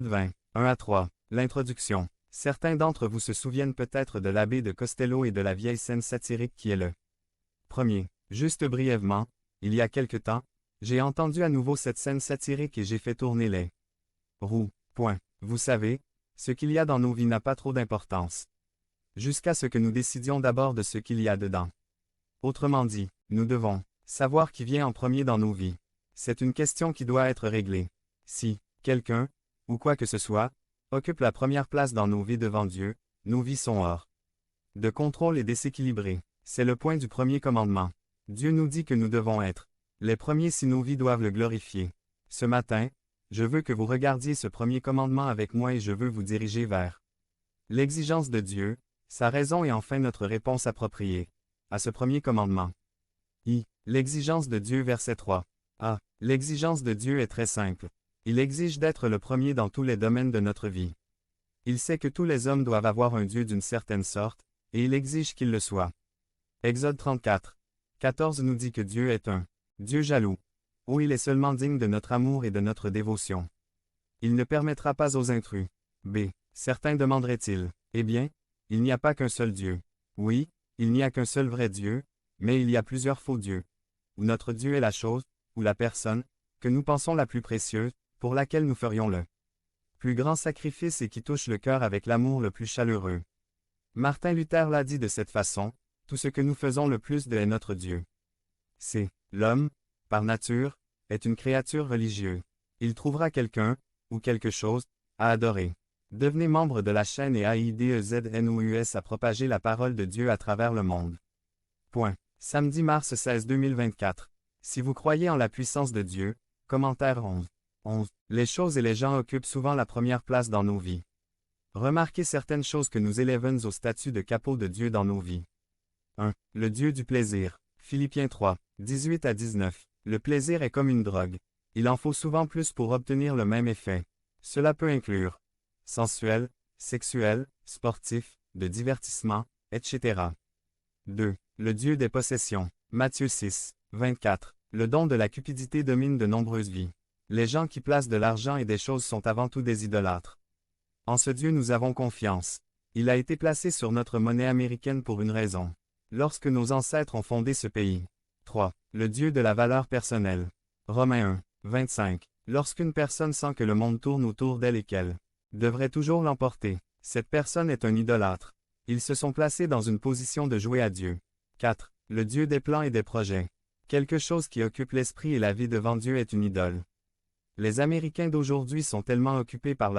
20, 1 à 3. L'introduction. Certains d'entre vous se souviennent peut-être de l'abbé de Costello et de la vieille scène satirique qui est le premier. Juste brièvement, il y a quelque temps, j'ai entendu à nouveau cette scène satirique et j'ai fait tourner les roues. Point. Vous savez, ce qu'il y a dans nos vies n'a pas trop d'importance. Jusqu'à ce que nous décidions d'abord de ce qu'il y a dedans. Autrement dit, nous devons savoir qui vient en premier dans nos vies. C'est une question qui doit être réglée. Si quelqu'un, ou quoi que ce soit, occupe la première place dans nos vies devant Dieu, nos vies sont hors de contrôle et déséquilibrées. C'est le point du premier commandement. Dieu nous dit que nous devons être les premiers si nos vies doivent le glorifier. Ce matin, je veux que vous regardiez ce premier commandement avec moi et je veux vous diriger vers l'exigence de Dieu, sa raison et enfin notre réponse appropriée à ce premier commandement. L'exigence de Dieu verset 3. L'exigence de Dieu est très simple. Il exige d'être le premier dans tous les domaines de notre vie. Il sait que tous les hommes doivent avoir un Dieu d'une certaine sorte, et il exige qu'il le soit. Exode 34, 14 nous dit que Dieu est un Dieu jaloux. Oh, il est seulement digne de notre amour et de notre dévotion. Il ne permettra pas aux intrus. Certains demanderaient-ils, eh bien, il n'y a pas qu'un seul Dieu. Oui, il n'y a qu'un seul vrai Dieu, mais il y a plusieurs faux dieux. Ou notre Dieu est la chose, ou la personne, que nous pensons la plus précieuse, pour laquelle nous ferions le plus grand sacrifice et qui touche le cœur avec l'amour le plus chaleureux. Martin Luther l'a dit de cette façon, tout ce que nous faisons le plus de est notre Dieu. L'homme, par nature, est une créature religieuse. Il trouvera quelqu'un, ou quelque chose, à adorer. Devenez membre de la chaîne et AIDEZNOUS à propager la parole de Dieu à travers le monde. Samedi mars 16 2024. Si vous croyez en la puissance de Dieu, commentaire 11. Les choses et les gens occupent souvent la première place dans nos vies. Remarquez certaines choses que nous élèvons au statut de capot de Dieu dans nos vies. 1. Le Dieu du plaisir. Philippiens 3, 18 à 19. Le plaisir est comme une drogue. Il en faut souvent plus pour obtenir le même effet. Cela peut inclure sensuel, sexuel, sportif, de divertissement, etc. 2. Le Dieu des possessions. Matthieu 6, 24. Le don de la cupidité domine de nombreuses vies. Les gens qui placent de l'argent et des choses sont avant tout des idolâtres. En ce Dieu nous avons confiance. Il a été placé sur notre monnaie américaine pour une raison. Lorsque nos ancêtres ont fondé ce pays. 3. Le Dieu de la valeur personnelle. Romains 1, 25. Lorsqu'une personne sent que le monde tourne autour d'elle et qu'elle devrait toujours l'emporter, cette personne est un idolâtre. Ils se sont placés dans une position de jouer à Dieu. 4. Le Dieu des plans et des projets. Quelque chose qui occupe l'esprit et la vie devant Dieu est une idole. Les Américains d'aujourd'hui sont tellement occupés par